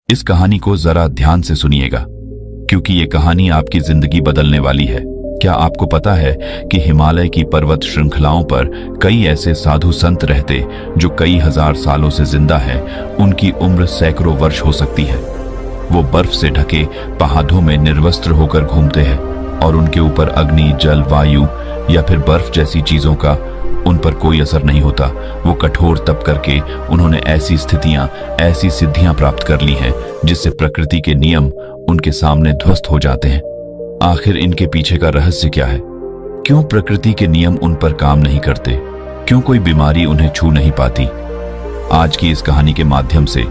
इस कहानी को जरा ध्यान से सुनिएगा, क्योंकि ये कहानी आपकी जिंदगी बदलने वाली है। क्या आपको पता है कि हिमालय की पर्वत श्रृंखलाओं पर कई ऐसे साधु संत रहते जो कई हजार सालों से जिंदा हैं। उनकी उम्र सैकड़ों वर्ष हो सकती है। वो बर्फ से ढके पहाड़ों में निर्वस्त्र होकर घूमते हैं और उनके ऊपर अग्नि, जल, वायु या फिर बर्फ जैसी चीजों का उन पर कोई असर नहीं होता। वो कठोर तप करके उन्होंने ऐसी स्थितियां, ऐसी सिद्धियां प्राप्त कर ली हैं जिससे प्रकृति के नियम उनके सामने ध्वस्त हो जाते हैं। आखिर इनके पीछे का रहस्य क्या है? क्यों प्रकृति के नियम उन पर काम नहीं करते? क्यों कोई बीमारी उन्हें छू नहीं पाती? आज की इस कहानी के माध्यम से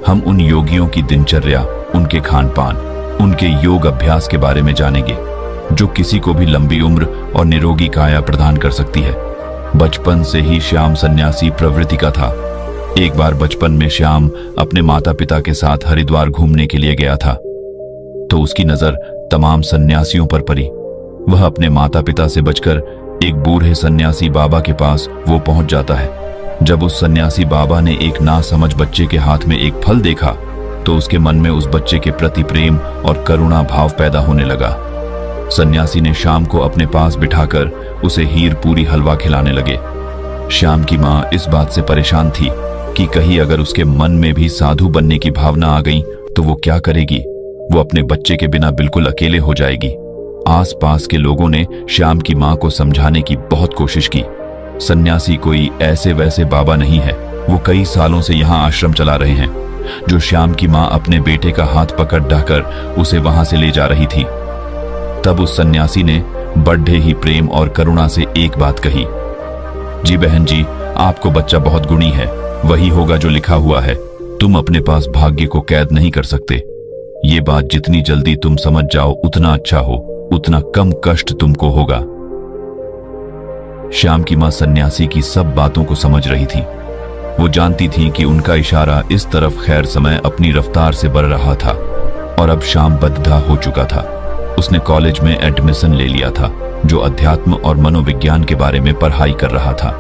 हम उन योगियों की दिनचर्या, उनके खान पान, उनके योग अभ्यास के बारे में जानेंगे जो किसी को भी लंबी उम्र और निरोगी काया प्रदान कर सकती है। बचपन से ही श्याम सन्यासी प्रवृत्ति का था। एक बार बचपन में श्याम अपने माता पिता के साथ हरिद्वार घूमने के लिए गया था, तो उसकी नजर तमाम सन्यासियों पर पड़ी। वह अपने माता पिता से बचकर एक बूढ़े सन्यासी बाबा के पास वो पहुंच जाता है। जब उस सन्यासी बाबा ने एक नासमझ बच्चे के हाथ में एक फल देखा, तो उसके मन में उस बच्चे के प्रति प्रेम और करुणा भाव पैदा होने लगा। सन्यासी ने श्याम को अपने पास बिठाकर उसे हीर पूरी हलवा खिलाने लगे। श्याम की मां इस बात से परेशान थी कि कहीं अगर उसके मन में भी साधु बनने की भावना आ गई तो वो क्या करेगी? वो अपने बच्चे के बिना बिल्कुल अकेले हो जाएगी। आसपास के लोगों ने श्याम की मां को समझाने की बहुत कोशिश की। सन्यासी कोई ऐसे वैसे बाबा नहीं है, वो कई सालों से यहाँ आश्रम चला रहे हैं। जो श्याम की मां अपने बेटे का हाथ पकड़ ढाकर उसे वहां से ले जा रही थी, तब उस सन्यासी ने बड़े ही प्रेम और करुणा से एक बात कही, जी बहन जी, आपको बच्चा बहुत गुणी है, वही होगा जो लिखा हुआ है। तुम अपने पास भाग्य को कैद नहीं कर सकते। ये बात जितनी जल्दी तुम समझ जाओ उतना अच्छा हो, उतना कम कष्ट तुमको होगा। श्याम की मां सन्यासी की सब बातों को समझ रही थी। वो जानती थी कि उनका इशारा इस तरफ खैर समय अपनी रफ्तार से बढ़ रहा था और अब श्याम बद्धा हो चुका था। उसने कॉलेज में एडमिशन ले लिया था, जो अध्यात्म और मनोविज्ञान के बारे में पढ़ाई कर रहा था।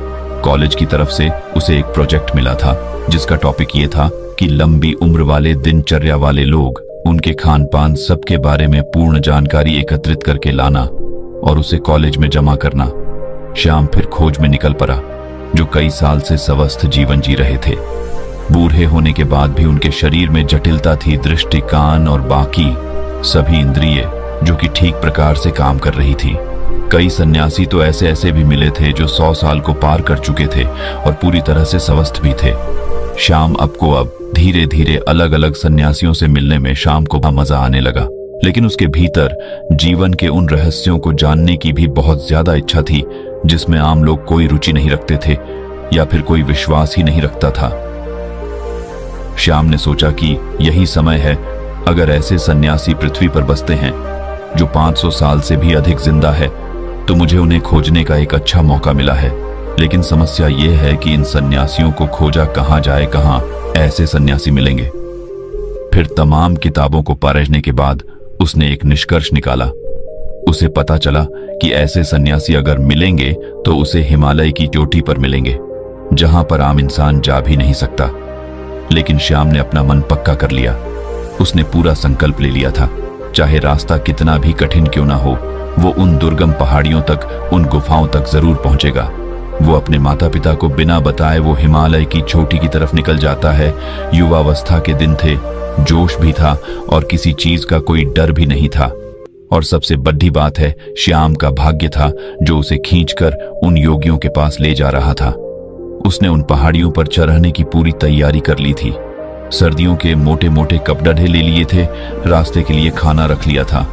कॉलेज की तरफ से उसे एक प्रोजेक्ट मिला था जिसका टॉपिक ये था कि लंबी उम्र वाले दिनचर्या वाले लोग, उनके खान पान, सबके बारे में पूर्ण जानकारी एकत्रित करके लाना और उसे कॉलेज में जमा करना। श्याम फिर खोज में निकल पड़ा। जो कई साल से स्वस्थ जीवन जी रहे थे, बूढ़े होने के बाद भी उनके शरीर में जटिलता थी। दृष्टि, कान और बाकी सभी इंद्रिय जो कि ठीक प्रकार से काम कर रही थी। कई सन्यासी तो ऐसे ऐसे भी मिले थे जो 100 साल को पार कर चुके थे और पूरी तरह से स्वस्थ भी थे। श्याम अब धीरे धीरे अलग अलग सन्यासियों से मिलने में श्याम को मजा आने लगा, लेकिन उसके भीतर जीवन के उन रहस्यों को जानने की भी बहुत ज्यादा इच्छा थी जिसमें आम लोग कोई रुचि नहीं रखते थे या फिर कोई विश्वास ही नहीं रखता था। श्याम ने सोचा कि यही समय है, अगर ऐसे सन्यासी पृथ्वी पर बसते हैं जो 500 साल से भी अधिक जिंदा है, तो मुझे उन्हें खोजने का एक अच्छा मौका मिला है। लेकिन समस्या यह है कि इन सन्यासियों को खोजा कहां जाए, कहां ऐसे सन्यासी मिलेंगे। फिर तमाम किताबों को पढ़ने के बाद उसने एक निष्कर्ष निकाला। उसे पता चला कि ऐसे सन्यासी अगर मिलेंगे तो उसे हिमालय की चोटी पर मिलेंगे, जहां पर आम इंसान जा भी नहीं सकता। लेकिन श्याम ने अपना मन पक्का कर लिया। उसने पूरा संकल्प ले लिया था, चाहे रास्ता कितना भी कठिन क्यों ना हो, वो उन दुर्गम पहाड़ियों तक, उन गुफाओं तक जरूर पहुंचेगा। वो अपने माता पिता को बिना बताए वो हिमालय की चोटी की तरफ निकल जाता है। युवावस्था के दिन थे, जोश भी था और किसी चीज का कोई डर भी नहीं था। और सबसे बड़ी बात है, श्याम का भाग्य था जो उसे खींचकर उन योगियों के पास ले जा रहा था। उसने उन पहाड़ियों पर चढ़ने की पूरी तैयारी कर ली थी। सर्दियों के मोटे मोटे कपड़े ले लिए थे, रास्ते के लिए खाना रख लिया था।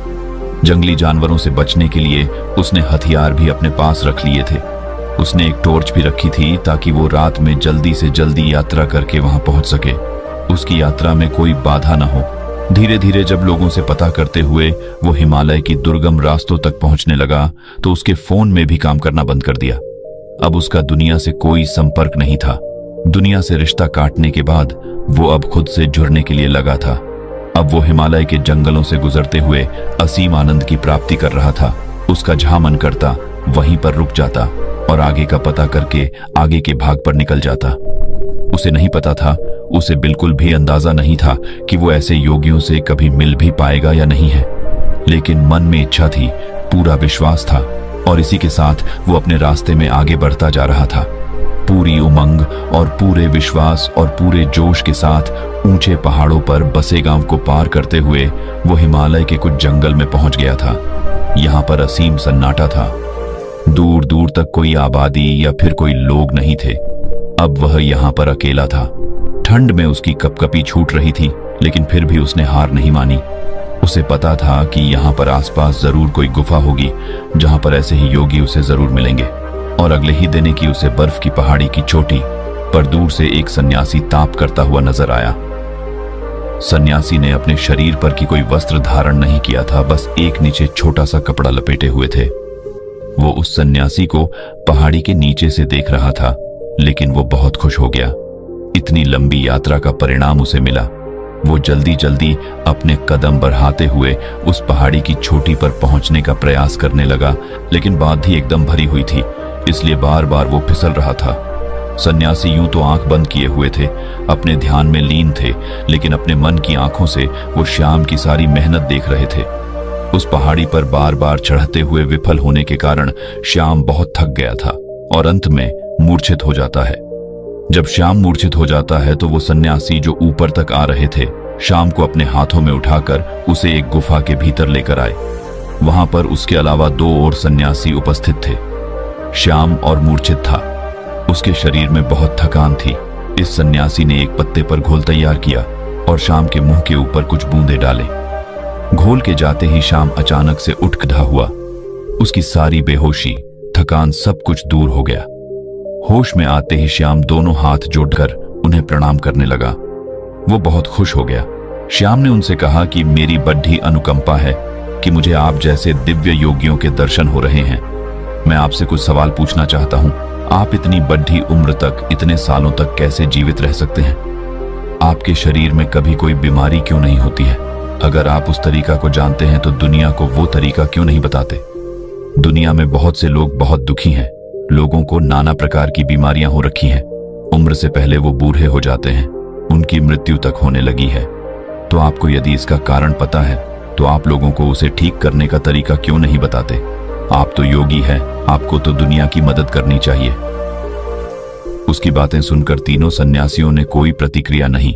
जंगली जानवरों से बचने के लिए उसने हथियार भी अपने पास रख लिए थे। उसने एक टॉर्च भी रखी थी ताकि वो रात में जल्दी से जल्दी यात्रा करके वहां पहुंच सके, उसकी यात्रा में कोई बाधा न हो। धीरे धीरे जब लोगों से पता करते हुए वो हिमालय की दुर्गम रास्तों तक पहुंचने लगा, तो उसके फोन में भी काम करना बंद कर दिया। अब उसका दुनिया से कोई संपर्क नहीं था। दुनिया से रिश्ता काटने के बाद वो अब खुद से जुड़ने के लिए लगा था। अब वो हिमालय के जंगलों से गुजरते हुए असीम आनंद की प्राप्ति कर रहा था। उसका जहां मन करता वहीं पर रुक जाता और आगे का पता करके आगे के भाग पर निकल जाता। उसे नहीं पता था उसे बिल्कुल भी अंदाजा नहीं था कि वो ऐसे योगियों से कभी मिल भी पाएगा या नहीं है, लेकिन मन में इच्छा थी, पूरा विश्वास था और इसी के साथ वो अपने रास्ते में आगे बढ़ता जा रहा था। पूरी उमंग और पूरे विश्वास और पूरे जोश के साथ ऊंचे पहाड़ों पर बसे गांव को पार करते हुए वो हिमालय के कुछ जंगल में पहुंच गया था। यहाँ पर असीम सन्नाटा था, दूर दूर तक कोई आबादी या फिर कोई लोग नहीं थे। अब वह यहाँ पर अकेला था। ठंड में उसकी कपकपी छूट रही थी, लेकिन फिर भी उसने हार नहीं मानी। उसे पता था कि यहाँ पर आसपास जरूर कोई गुफा होगी जहां पर ऐसे ही योगी उसे जरूर मिलेंगे। और अगले ही दिन की उसे बर्फ की पहाड़ी की चोटी पर दूर से एक सन्यासी ताप करता हुआ नजर आया। सन्यासी ने अपने शरीर पर की कोई वस्त्र धारण नहीं किया था, बस एक नीचे छोटा सा कपड़ा लपेटे हुए थे। वो उस सन्यासी को पहाड़ी के नीचे से देख रहा था, लेकिन वो बहुत खुश हो गया। इतनी लंबी यात्रा का परिणाम उसे मिला। वो जल्दी जल्दी अपने कदम बढ़ाते हुए उस पहाड़ी की चोटी पर पहुंचने का प्रयास करने लगा, लेकिन बात ही एकदम भरी हुई थी, इसलिए बार बार वो फिसल रहा था। सन्यासी यूं तो आंख बंद किए हुए थे, अपने ध्यान में लीन थे, लेकिन अपने मन की आंखों से वो श्याम की सारी मेहनत देख रहे थे। उस पहाड़ी पर बार बार चढ़ते हुए विफल होने के कारण श्याम बहुत थक गया था और अंत में मूर्छित हो जाता है। जब श्याम मूर्छित हो जाता है तो वो सन्यासी जो ऊपर तक आ रहे थे, श्याम को अपने हाथों में उठाकर उसे एक गुफा के भीतर लेकर आए। वहां पर उसके अलावा 2 और सन्यासी उपस्थित थे। श्याम और मूर्छित था, उसके शरीर में बहुत थकान थी। इस सन्यासी ने एक पत्ते पर घोल तैयार किया और श्याम के मुंह के ऊपर कुछ बूंदे डाले। घोल के जाते ही श्याम अचानक से उठ खड़ा हुआ। उसकी सारी बेहोशी, थकान, सब कुछ दूर हो गया। होश में आते ही श्याम दोनों हाथ जोड़कर उन्हें प्रणाम करने लगा। वो बहुत खुश हो गया। श्याम ने उनसे कहा कि मेरी बड़ी अनुकंपा है कि मुझे आप जैसे दिव्य योगियों के दर्शन हो रहे हैं। मैं आपसे कुछ सवाल पूछना चाहता हूं। आप इतनी बड़ी उम्र तक, इतने सालों तक कैसे जीवित रह सकते हैं? आपके शरीर में कभी कोई बीमारी क्यों नहीं होती है? अगर आप उस तरीका को जानते हैं तो दुनिया को वो तरीका क्यों नहीं बताते? दुनिया में बहुत से लोग बहुत दुखी हैं। लोगों को नाना प्रकार की बीमारियां हो रखी हैं। उम्र से पहले वो बूढ़े हो जाते हैं, उनकी मृत्यु तक होने लगी है। तो आपको यदि इसका कारण पता है तो आप लोगों को उसे ठीक करने का तरीका क्यों नहीं बताते? आप तो योगी हैं, आपको तो दुनिया की मदद करनी चाहिए। उसकी बातें सुनकर तीनों सन्यासियों ने कोई प्रतिक्रिया नहीं।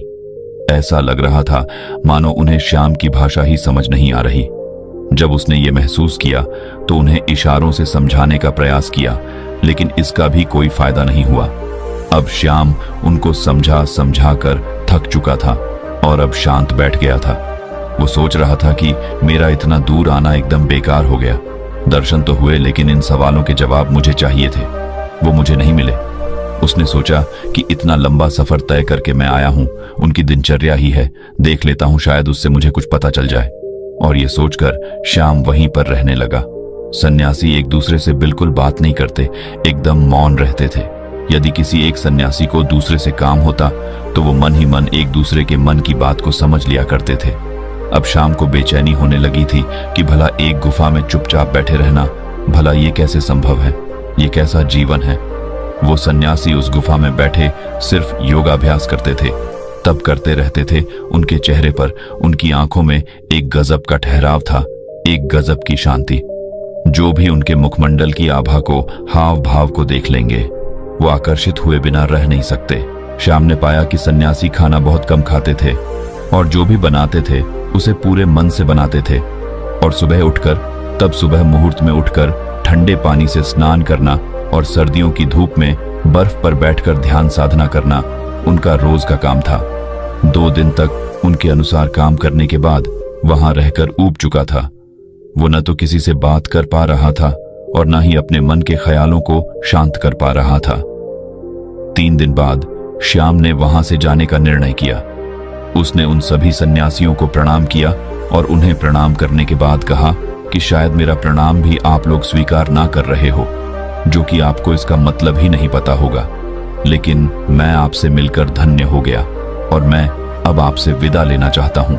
ऐसा लग रहा था मानो उन्हें श्याम की भाषा ही समझ नहीं आ रही। जब उसने ये महसूस किया तो उन्हें इशारों से समझाने का प्रयास किया, लेकिन इसका भी कोई फायदा नहीं हुआ। अब श्याम उनको समझा समझा कर थक चुका था और अब शांत बैठ गया था। वो सोच रहा था कि मेरा इतना दूर आना एकदम बेकार हो गया। दर्शन तो हुए, लेकिन इन सवालों के जवाब मुझे चाहिए थे, वो मुझे नहीं मिले। उसने सोचा कि इतना लंबा सफर तय करके मैं आया हूं, उनकी दिनचर्या ही है, देख लेता हूं, शायद उससे मुझे कुछ पता चल जाए। और ये सोचकर श्याम वहीं पर रहने लगा। सन्यासी एक दूसरे से बिल्कुल बात नहीं करते, एकदम मौन रहते थे। यदि किसी एक सन्यासी को दूसरे से काम होता तो वो मन ही मन एक दूसरे के मन की बात को समझ लिया करते थे। अब शाम को बेचैनी होने लगी थी कि भला एक गुफा में चुपचाप बैठे रहना, भला ये कैसे संभव है? ये कैसा जीवन है? वो सन्यासी उस गुफा में बैठे सिर्फ योगाभ्यास करते थे, तब करते रहते थे। उनके चेहरे पर, उनकी आंखों में एक गजब का ठहराव था, एक गजब की शांति। जो भी उनके मुखमंडल की आभा को, हाव भाव को देख लेंगे, वो आकर्षित हुए बिना रह नहीं सकते। श्याम ने पाया कि सन्यासी खाना बहुत कम खाते थे और जो भी बनाते थे उसे पूरे मन से बनाते थे। और सुबह उठकर, तब सुबह मुहूर्त में उठकर ठंडे पानी से स्नान करना और सर्दियों की धूप में बर्फ पर बैठकर ध्यान साधना करना उनका रोज का काम था। 2 दिन तक उनके अनुसार काम करने के बाद वहां रहकर ऊब चुका था। वो न तो किसी से बात कर पा रहा था और न ही अपने मन के ख्यालों को शांत कर पा रहा था। 3 दिन बाद श्याम ने वहां से जाने का निर्णय किया। उसने उन सभी सन्यासियों को प्रणाम किया और उन्हें प्रणाम करने के बाद कहा कि शायद मेरा प्रणाम भी आप लोग स्वीकार ना कर रहे हो, जो कि आपको इसका मतलब ही नहीं पता होगा, लेकिन मैं आपसे मिलकर धन्य हो गया और मैं अब आपसे विदा लेना चाहता हूं।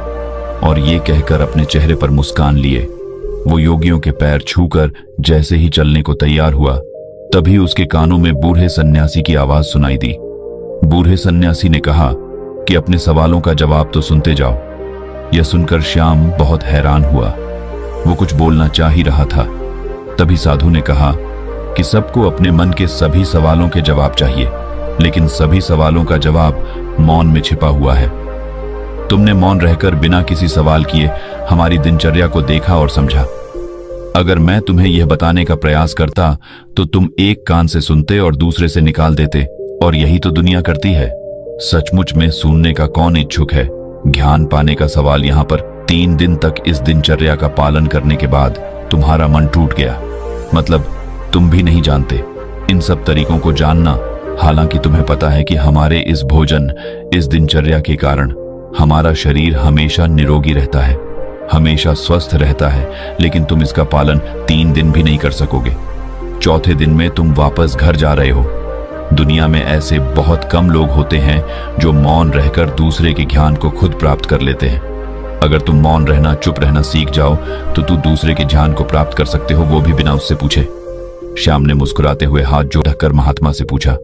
और ये कहकर अपने चेहरे पर मुस्कान लिए वो योगियों के पैर छूकर जैसे ही चलने को तैयार हुआ, तभी उसके कानों में बूढ़े सन्यासी की आवाज सुनाई दी। बूढ़े सन्यासी ने कहा कि अपने सवालों का जवाब तो सुनते जाओ। यह सुनकर श्याम बहुत हैरान हुआ। वो कुछ बोलना चाह ही रहा था, तभी साधु ने कहा कि सबको अपने मन के सभी सवालों के जवाब चाहिए, लेकिन सभी सवालों का जवाब मौन में छिपा हुआ है। तुमने मौन रहकर बिना किसी सवाल किए हमारी दिनचर्या को देखा और समझा। अगर मैं तुम्हें यह बताने का प्रयास करता तो तुम एक कान से सुनते और दूसरे से निकाल देते, और यही तो दुनिया करती है। सचमुच में सुनने का कौन इच्छुक है? ज्ञान पाने का सवाल यहाँ पर 3 दिन तक इस दिनचर्या का पालन करने के बाद तुम्हारा मन टूट गया। मतलब तुम भी नहीं जानते इन सब तरीकों को जानना, हालांकि तुम्हें पता है कि हमारे इस भोजन, इस दिनचर्या के कारण हमारा शरीर हमेशा निरोगी रहता है, हमेशा स्वस्थ रहता है, लेकिन तुम इसका पालन 3 दिन भी नहीं कर सकोगे। चौथे दिन में तुम वापस घर जा रहे हो। दुनिया में ऐसे बहुत कम लोग होते हैं जो मौन रहकर दूसरे के ज्ञान को खुद प्राप्त कर लेते हैं। अगर तुम मौन रहना, चुप रहना सीख जाओ तो तू दूसरे के ज्ञान को प्राप्त कर सकते हो, वो भी बिना उससे पूछे। श्याम ने मुस्कुराते हुए हाथ जोड़कर महात्मा से पूछा,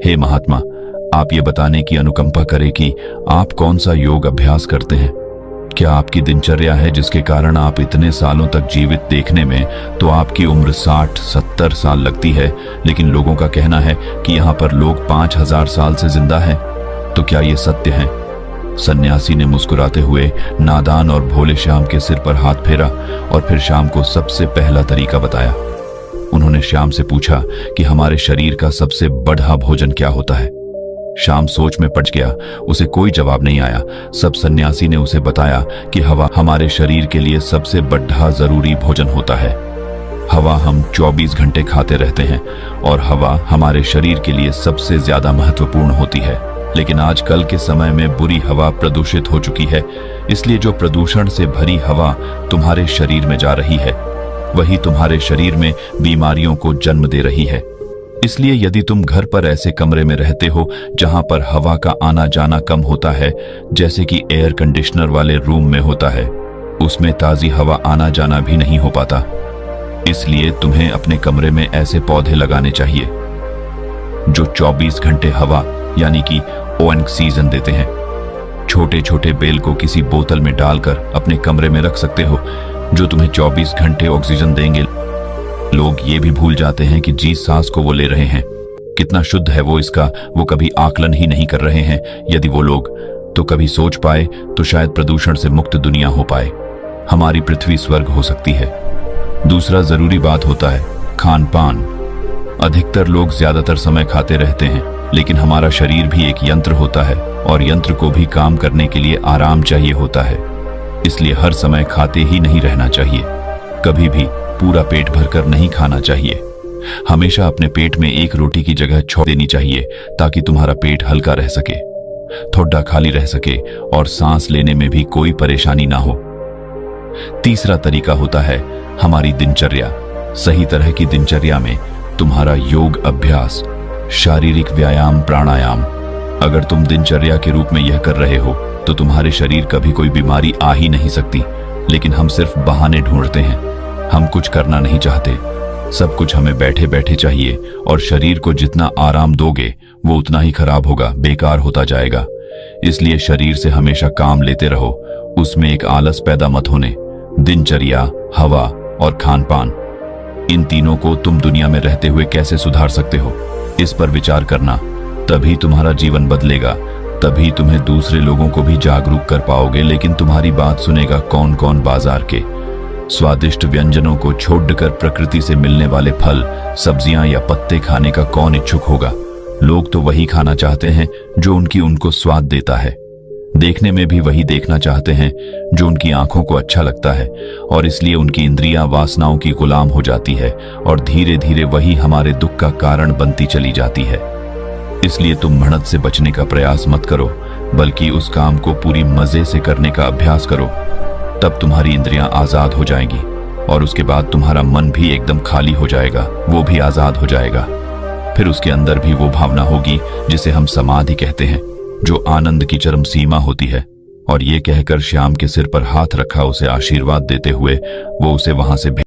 हे महात्मा, आप ये बताने की अनुकंपा करें कि आप कौन सा योग अभ्यास करते हैं? क्या आपकी दिनचर्या है जिसके कारण आप इतने सालों तक जीवित? देखने में तो आपकी उम्र 60-70 साल लगती है, लेकिन लोगों का कहना है कि यहाँ पर लोग 5000 साल से जिंदा हैं। तो क्या ये सत्य है? सन्यासी ने मुस्कुराते हुए नादान और भोले श्याम के सिर पर हाथ फेरा और फिर श्याम को सबसे पहला तरीका बताया। उन्होंने श्याम से पूछा कि हमारे शरीर का सबसे बड़ा भोजन क्या होता है? श्याम सोच में पड़ गया, उसे कोई जवाब नहीं आया। सब सन्यासी ने उसे बताया कि हवा हमारे शरीर के लिए सबसे बड़ा जरूरी भोजन होता है। हवा हम 24 घंटे खाते रहते हैं और हवा हमारे शरीर के लिए सबसे ज्यादा महत्वपूर्ण होती है। लेकिन आजकल के समय में बुरी हवा प्रदूषित हो चुकी है, इसलिए जो प्रदूषण से भरी हवा तुम्हारे शरीर में जा रही है, वही तुम्हारे शरीर में बीमारियों को जन्म दे रही है। इसलिए यदि तुम घर पर ऐसे कमरे में रहते हो जहां पर हवा का आना जाना कम होता है, जैसे कि एयर कंडीशनर वाले रूम में होता है, उसमें ताजी हवा आना जाना भी नहीं हो पाता। इसलिए तुम्हें अपने कमरे में ऐसे पौधे लगाने चाहिए जो 24 घंटे हवा यानी कि ऑक्सीजन देते हैं। छोटे छोटे बेल को किसी बोतल में डालकर अपने कमरे में रख सकते हो, जो तुम्हें 24 घंटे ऑक्सीजन देंगे। लोग ये भी भूल जाते हैं कि जिस सांस को वो ले रहे हैं कितना शुद्ध है इसका वो कभी आकलन ही नहीं कर रहे हैं। यदि वो लोग तो कभी सोच पाए तो शायद प्रदूषण से मुक्त दुनिया हो पाए, हमारी पृथ्वी स्वर्ग हो सकती है। दूसरा जरूरी बात होता है खान पान। अधिकतर लोग ज्यादातर समय खाते रहते हैं, लेकिन हमारा शरीर भी एक यंत्र होता है और यंत्र को भी काम करने के लिए आराम चाहिए होता है। इसलिए हर समय खाते ही नहीं रहना चाहिए, कभी भी पूरा पेट भरकर नहीं खाना चाहिए। हमेशा अपने पेट में एक रोटी की जगह छोड़ देनी चाहिए ताकि तुम्हारा पेट हल्का रह सके, थोड़ा खाली रह सके और सांस लेने में भी कोई परेशानी ना हो। तीसरा तरीका होता है हमारी दिनचर्या। सही तरह की दिनचर्या में तुम्हारा योग अभ्यास, शारीरिक व्यायाम, प्राणायाम। अगर तुम दिनचर्या के रूप में यह कर रहे हो तो तुम्हारे शरीर कभी कोई बीमारी आ ही नहीं सकती। लेकिन हम सिर्फ बहाने ढूंढते हैं, हम कुछ करना नहीं चाहते। सब कुछ हमें बैठे बैठे चाहिए और शरीर को जितना आराम दोगे वो उतना ही खराब होगा, बेकार होता जाएगा। इसलिए शरीर से हमेशा काम लेते रहो, उसमें एक आलस पैदा मत होने। दिनचर्या, हवा और खान पान, इन तीनों को तुम दुनिया में रहते हुए कैसे सुधार सकते हो, इस पर विचार करना। तभी तुम्हारा जीवन बदलेगा, तभी तुम्हें दूसरे लोगों को भी जागरूक कर पाओगे। लेकिन तुम्हारी बात सुनेगा कौन कौन? बाजार के स्वादिष्ट व्यंजनों को छोड़कर प्रकृति से मिलने वाले फल, सब्जियां या पत्ते खाने का कौन इच्छुक होगा? लोग तो वही खाना चाहते हैं जो उनको स्वाद देता है। देखने में भी वही देखना चाहते हैं जो उनकी आंखों को अच्छा लगता है, और इसलिए उनकी इंद्रियां वासनाओं की गुलाम हो जाती है और धीरे धीरे वही हमारे दुख का कारण बनती चली जाती है। इसलिए तुम मेहनत से बचने का प्रयास मत करो, बल्कि उस काम को पूरी मजे से करने का अभ्यास करो। तब तुम्हारी इंद्रियां आजाद हो जाएंगी और उसके बाद तुम्हारा मन भी एकदम खाली हो जाएगा, वो भी आजाद हो जाएगा। फिर उसके अंदर भी वो भावना होगी जिसे हम समाधि कहते हैं, जो आनंद की चरम सीमा होती है। और ये कहकर श्याम के सिर पर हाथ रखा उसे आशीर्वाद देते हुए वो उसे वहां से